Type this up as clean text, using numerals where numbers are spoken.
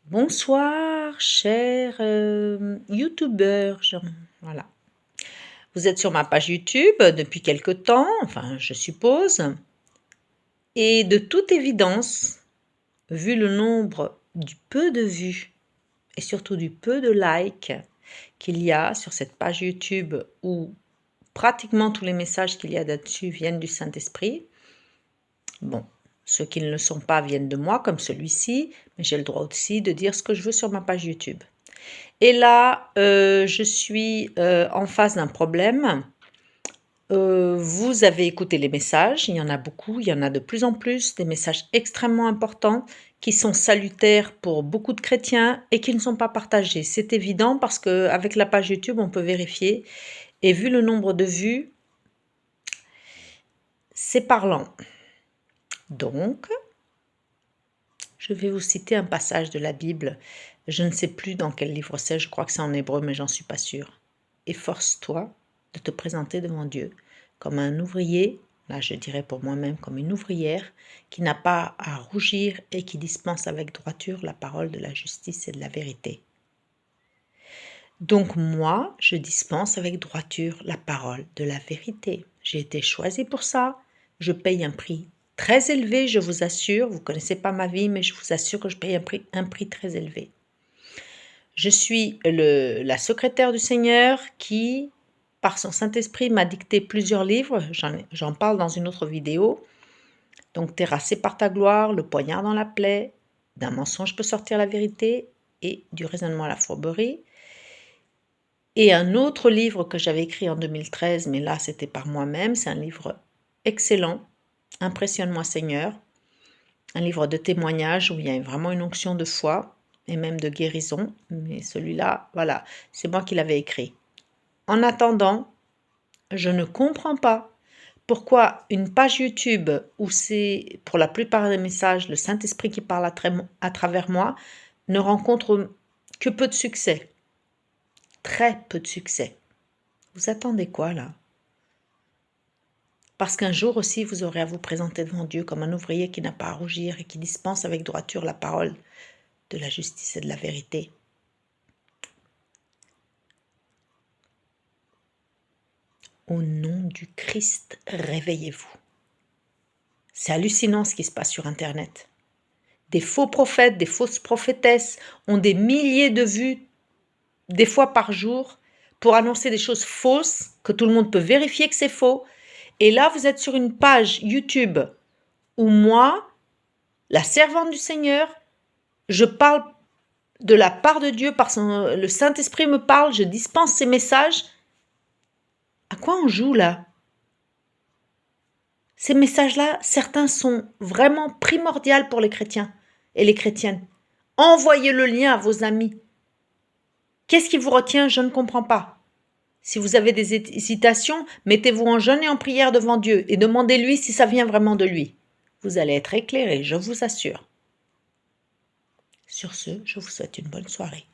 Bonsoir, chers youtubeurs. Voilà. Vous êtes sur ma page YouTube depuis quelque temps, enfin, je suppose. Et de toute évidence, vu le nombre du peu de vues et surtout du peu de likes qu'il y a sur cette page YouTube où pratiquement tous les messages qu'il y a là-dessus viennent du Saint-Esprit. Bon, ceux qui ne le sont pas viennent de moi, comme celui-ci, mais j'ai le droit aussi de dire ce que je veux sur ma page YouTube. Et là, je suis en face d'un problème. Vous avez écouté les messages, il y en a beaucoup, il y en a de plus en plus, des messages extrêmement importants qui sont salutaires pour beaucoup de chrétiens et qui ne sont pas partagés. C'est évident parce qu'avec la page YouTube, on peut vérifier. Et vu le nombre de vues, c'est parlant. Donc, je vais vous citer un passage de la Bible. Je ne sais plus dans quel livre c'est, je crois que c'est en hébreu, mais j'en suis pas sûre. Efforce-toi de te présenter devant Dieu comme un ouvrier, là je dirais pour moi-même comme une ouvrière, qui n'a pas à rougir et qui dispense avec droiture la parole de la justice et de la vérité. Donc moi, je dispense avec droiture la parole de la vérité. J'ai été choisie pour ça, je paye un prix très élevé, je vous assure, vous ne connaissez pas ma vie, mais je vous assure que je paye un prix très élevé. Je suis la secrétaire du Seigneur qui, par son Saint-Esprit, m'a dicté plusieurs livres, j'en parle dans une autre vidéo. Donc, terrassé par ta gloire, le poignard dans la plaie, d'un mensonge peut sortir la vérité et du raisonnement à la fourberie. Et un autre livre que j'avais écrit en 2013, mais là c'était par moi-même, c'est un livre excellent, Impressionne-moi Seigneur, un livre de témoignages où il y a vraiment une onction de foi et même de guérison, mais celui-là, voilà, c'est moi qui l'avais écrit. En attendant, je ne comprends pas pourquoi une page YouTube où c'est pour la plupart des messages le Saint-Esprit qui parle à travers moi ne rencontre que peu de succès. Très peu de succès. Vous attendez quoi là? Parce qu'un jour aussi, vous aurez à vous présenter devant Dieu comme un ouvrier qui n'a pas à rougir et qui dispense avec droiture la parole de la justice et de la vérité. Au nom du Christ, réveillez-vous. C'est hallucinant ce qui se passe sur Internet. Des faux prophètes, des fausses prophétesses ont des milliers de vues, des fois par jour, pour annoncer des choses fausses, que tout le monde peut vérifier que c'est faux. Et là, vous êtes sur une page YouTube où moi, la servante du Seigneur, je parle de la part de Dieu, le Saint-Esprit me parle, je dispense ces messages. À quoi on joue là? Ces messages-là, certains sont vraiment primordiaux pour les chrétiens et les chrétiennes. Envoyez le lien à vos amis. Qu'est-ce qui vous retient? Je ne comprends pas. Si vous avez des hésitations, mettez-vous en jeûne et en prière devant Dieu et demandez-lui si ça vient vraiment de lui. Vous allez être éclairé, je vous assure. Sur ce, je vous souhaite une bonne soirée.